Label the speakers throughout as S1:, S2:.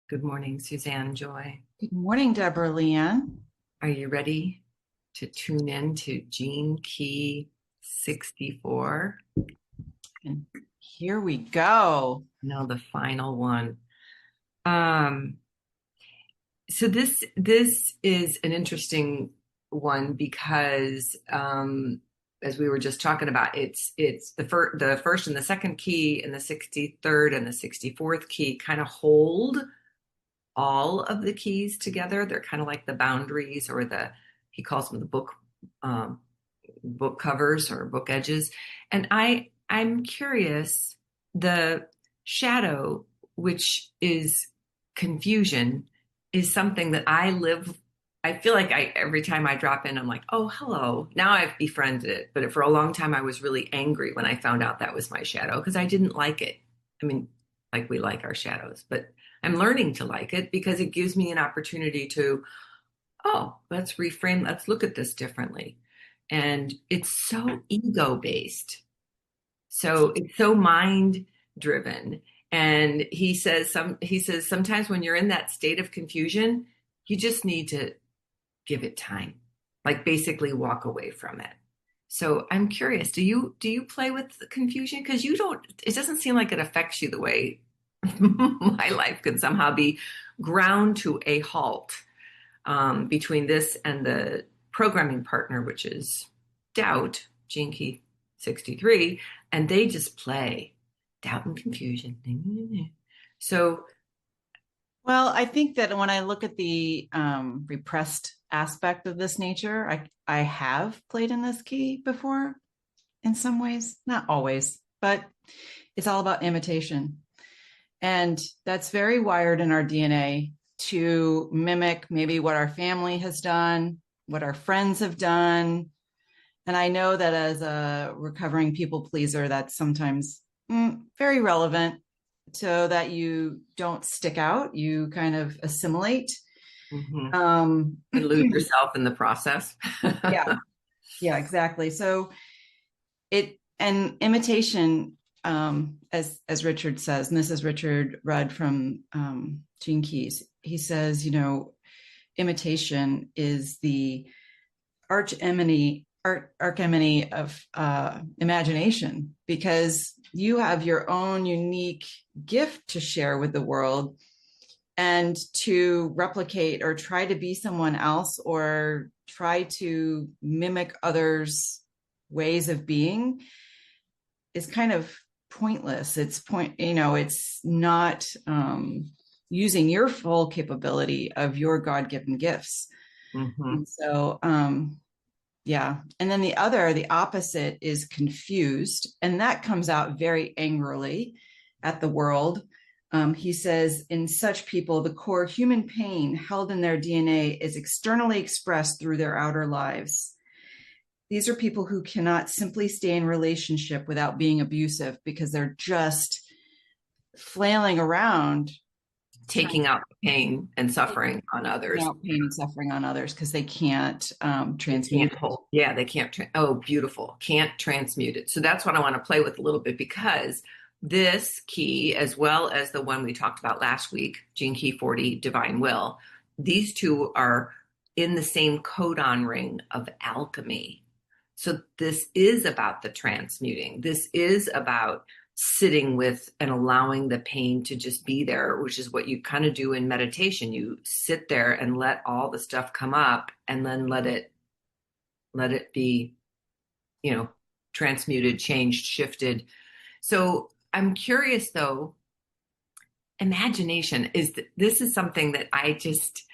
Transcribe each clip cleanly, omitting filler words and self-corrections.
S1: Good morning, Suzanne Joy.
S2: Good morning, Deborah, LeeAnn.
S1: Are you ready to tune in to Gene Key 64?
S2: And here we go.
S1: No, the final one. Um, so this is an interesting one because as we were just talking about, it's the first and the second key and the 63rd and the 64th key kind of hold all of the keys together. They're kind of like the boundaries or he calls them the book covers or book edges. And I'm curious, the shadow, which is confusion, is something that I feel like every time I drop in, I'm like, oh, hello. Now I've befriended it. But for a long time, I was really angry when I found out that was my shadow because I didn't like it. I mean, like we like our shadows, but I'm learning to like it because it gives me an opportunity to, oh, let's reframe, let's look at this differently. And it's so ego based. So it's so mind driven. And he says sometimes when you're in that state of confusion, you just need to give it time, like basically walk away from it. So I'm curious, do you play with the confusion? Because it doesn't seem like it affects you the way my life could somehow be ground to a halt between this and the programming partner, which is doubt, Gene Key 63, and they just play doubt and confusion. So,
S2: Well, I think that when I look at the repressed aspect of this nature, I have played in this key before in some ways, not always, but it's all about imitation. And that's very wired in our DNA to mimic maybe what our family has done, what our friends have done. And I know that as a recovering people pleaser, that's sometimes very relevant so that you don't stick out, you kind of assimilate.
S1: mhm.
S2: Um,
S1: And lose yourself in the process.
S2: yeah, yeah, exactly. So and imitation, as Richard says, and this is Richard Rudd from Gene Keys. He says, imitation is the arch-enemy of imagination, because you have your own unique gift to share with the world, and to replicate or try to be someone else or try to mimic others' ways of being is kind of pointless. It's not using your full capability of your God-given gifts.
S1: Mhm.
S2: And so, yeah. And then the opposite is confused. And that comes out very angrily at the world. He says, in such people, the core human pain held in their DNA is externally expressed through their outer lives. These are people who cannot simply stay in relationship without being abusive because they're just flailing around,
S1: Taking out the pain and suffering on
S2: taking
S1: others.
S2: out pain and suffering on others because they can't
S1: They
S2: transmute
S1: can't
S2: it.
S1: hold. Yeah, they can't. Oh, beautiful. Can't transmute it. So that's what I want to play with a little bit because this key, as well as the one we talked about last week, Gene Key 40 Divine Will, these two are in the same codon ring of alchemy. So this is about the transmuting. This is about sitting with and allowing the pain to just be there, which is what you kind of do in meditation. You sit there and let all the stuff come up and then let it be, you know, transmuted, changed, shifted. So I'm curious though, imagination this is something that I just,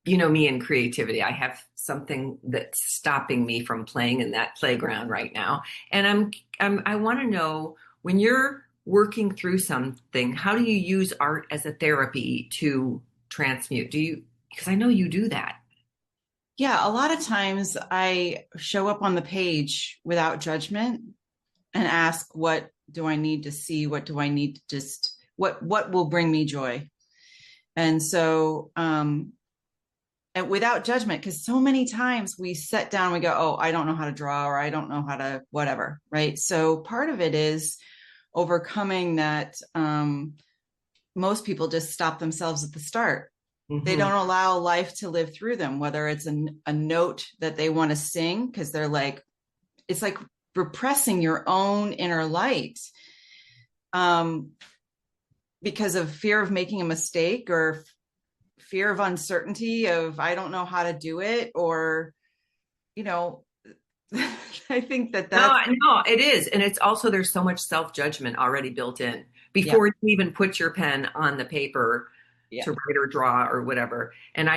S1: me and creativity, I have something that's stopping me from playing in that playground right now. And I want to know, when you're working through something, how do you use art as a therapy to transmute? Because I know you do that.
S2: Yeah, a lot of times I show up on the page without judgment and ask, what do I need to see? What do I need to what will bring me joy? And so, and without judgment, because so many times we sit down, we go, oh, I don't know how to draw, or I don't know how to whatever, right? So part of it is overcoming that most people just stop themselves at the start. They
S1: Mm-hmm.
S2: don't allow life to live through them, whether it's a note that they want to sing, because they're like, it's like repressing your own inner light, because of fear of making a mistake, or fear of uncertainty of, I don't know how to do it, or, you know, I think that
S1: No,
S2: that's,
S1: no, it is. And it's also, there's so much self-judgment already built in
S2: yeah,
S1: before you even put your pen on the paper
S2: yeah,
S1: to write or draw or whatever. And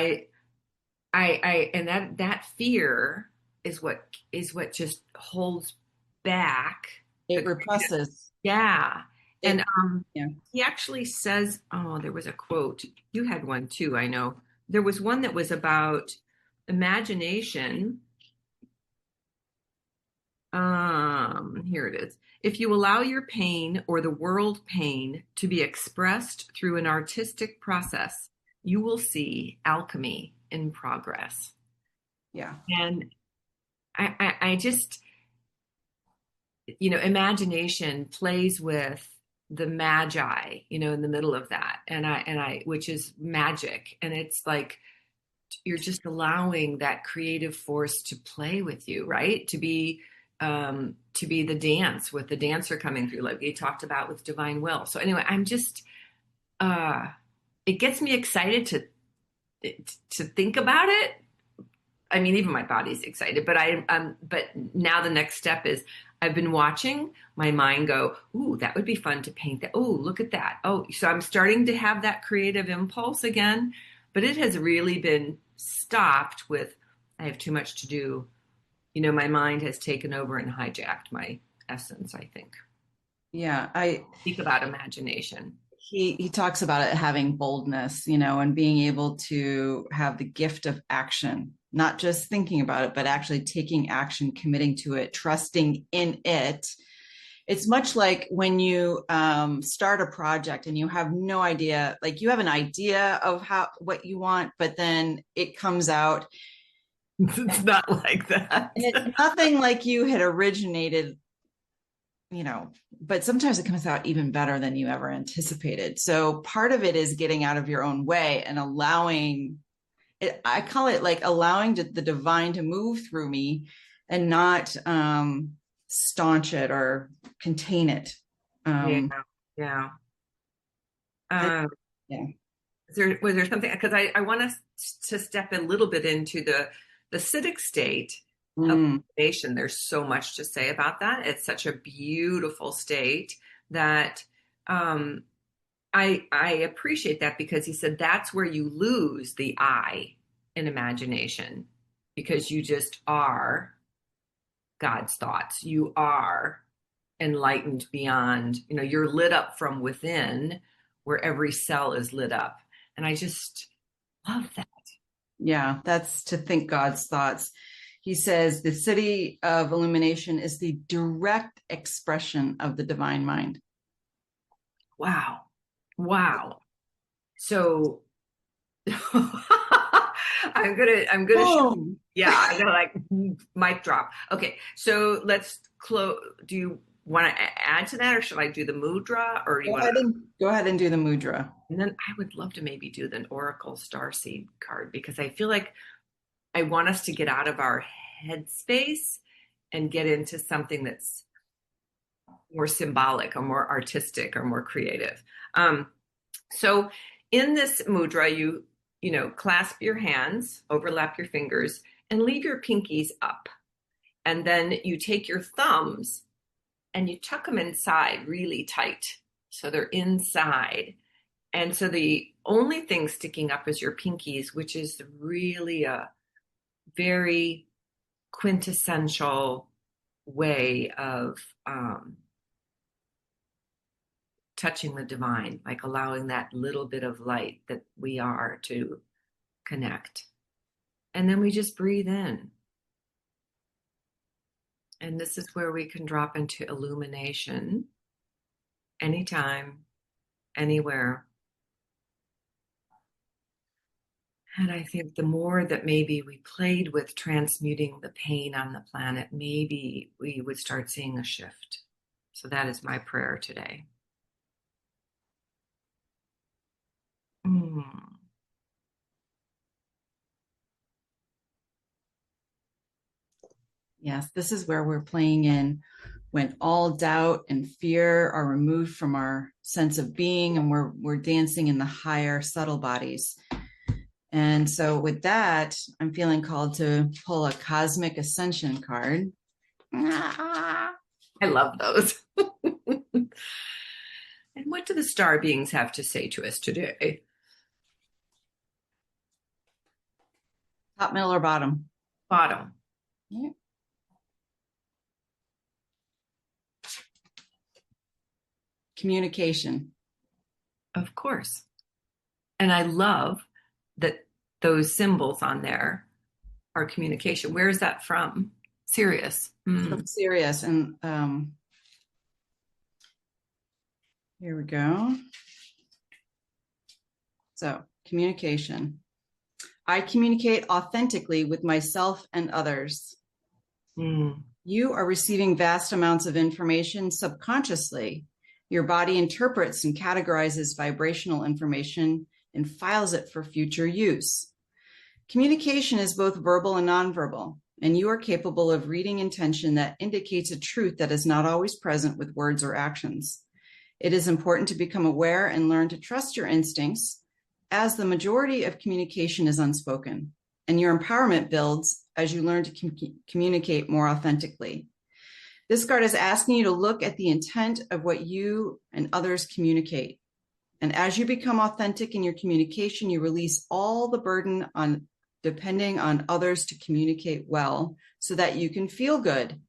S1: and that fear is what just holds back the
S2: it
S1: creative.
S2: represses
S1: Yeah. And
S2: it. Yeah.
S1: he actually says, oh, there was a quote. You had one too, I know. There was one that was about imagination. Here it is. If you allow your pain or the world pain to be expressed through an artistic process, you will see alchemy in progress.
S2: Yeah.
S1: And I just, imagination plays with the magi, in the middle of that. Which is magic. And it's like, you're just allowing that creative force to play with you, right? To be the dance with the dancer coming through, like we talked about with Divine Will. So anyway, I'm just, it gets me excited to think about it. I mean, even my body's excited, but now the next step is I've been watching my mind go, ooh, that would be fun to paint that. Oh, look at that. Oh, so I'm starting to have that creative impulse again, but it has really been stopped with, I have too much to do. My mind has taken over and hijacked my essence, I think.
S2: Yeah. I,
S1: Speak about imagination.
S2: he talks about it having boldness, and being able to have the gift of action, not just thinking about it, but actually taking action, committing to it, trusting in it. It's much like when you start a project and you have no idea, like you have an idea of what you want, but then it comes out
S1: It's not like that.
S2: and it's nothing like you had originated, but sometimes it comes out even better than you ever anticipated. So part of it is getting out of your own way and allowing it. I call it like allowing the divine to move through me and not staunch it or contain it.
S1: Yeah,
S2: Um,
S1: yeah.
S2: I,
S1: Um,
S2: yeah.
S1: was there something, because I want us to step a little bit into the Siddhic state of
S2: Mm,
S1: illumination. There's so much to say about that. It's such a beautiful state that I appreciate that, because he said that's where you lose the I in imagination, because you just are God's thoughts. You are enlightened beyond, you're lit up from within, where every cell is lit up. And I just love that.
S2: yeah, that's to think God's thoughts. He says the city of illumination is the direct expression of the divine mind.
S1: Wow. Wow. So
S2: Boom.
S1: yeah, I know, like, mic drop. Okay. So let's close. Do you want to add to that, or should I do the mudra, or do you want to?
S2: Go ahead and do the mudra.
S1: And then I would love to maybe do the Oracle Starseed card, because I feel like I want us to get out of our headspace and get into something that's more symbolic or more artistic or more creative. So in this mudra, clasp your hands, overlap your fingers, and leave your pinkies up. And then you take your thumbs and you tuck them inside really tight, so they're inside. And so the only thing sticking up is your pinkies, which is really a very quintessential way of touching the divine, like allowing that little bit of light that we are to connect. And then we just breathe in. And this is where we can drop into illumination anytime, anywhere. And I think the more that maybe we played with transmuting the pain on the planet, maybe we would start seeing a shift. So that is my prayer today.
S2: Yes, this is where we're playing in when all doubt and fear are removed from our sense of being, and we're dancing in the higher subtle bodies. And so with that, I'm feeling called to pull a Cosmic Ascension card.
S1: I love those. And what do the star beings have to say to us today?
S2: Top, middle, or bottom?
S1: Bottom.
S2: Yeah. Communication.
S1: Of course. And I love that those symbols on there are communication. Where is that from? Sirius.
S2: From Sirius. And here we go. So, communication. I communicate authentically with myself and others. You are receiving vast amounts of information subconsciously. Your body interprets and categorizes vibrational information and files it for future use. Communication is both verbal and nonverbal, and you are capable of reading intention that indicates a truth that is not always present with words or actions. It is important to become aware and learn to trust your instincts, as the majority of communication is unspoken, and your empowerment builds as you learn to communicate more authentically. This card is asking you to look at the intent of what you and others communicate. And as you become authentic in your communication, you release all the burden on depending on others to communicate well so that you can feel good.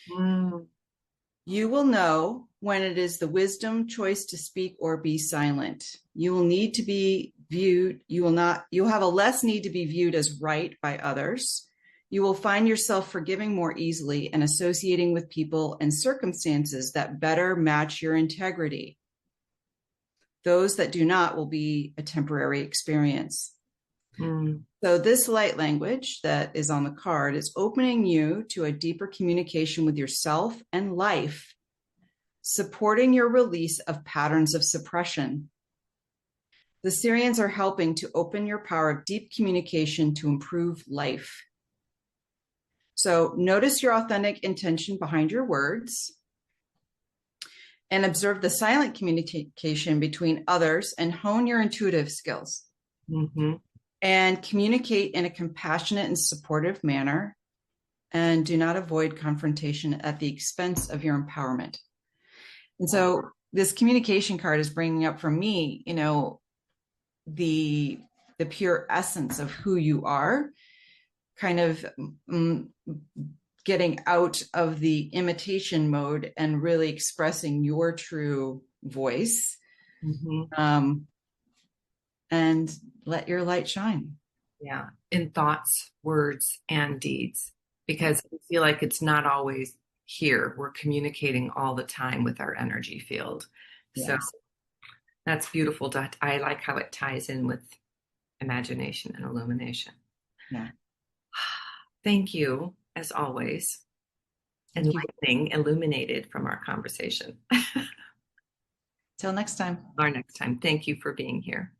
S2: You will know when it is the wisdom choice to speak or be silent. You will need to be viewed. You'll have a less need to be viewed as right by others. You will find yourself forgiving more easily and associating with people and circumstances that better match your integrity. Those that do not will be a temporary experience. So this light language that is on the card is opening you to a deeper communication with yourself and life, supporting your release of patterns of suppression. The Sirians are helping to open your power of deep communication to improve life. So notice your authentic intention behind your words and observe the silent communication between others and hone your intuitive skills. And communicate in a compassionate and supportive manner, and do not avoid confrontation at the expense of your empowerment. And so this communication card is bringing up for me, the pure essence of who you are, kind of getting out of the imitation mode and really expressing your true voice. And let your light shine.
S1: Yeah, in thoughts, words, and deeds, because I feel like it's not always here. We're communicating all the time with our energy field. Yes. So that's beautiful. I like how it ties in with imagination and illumination.
S2: Yeah.
S1: Thank you, as always. Enlightening, illuminated from our conversation.
S2: Till next time.
S1: Our next time. Thank you for being here.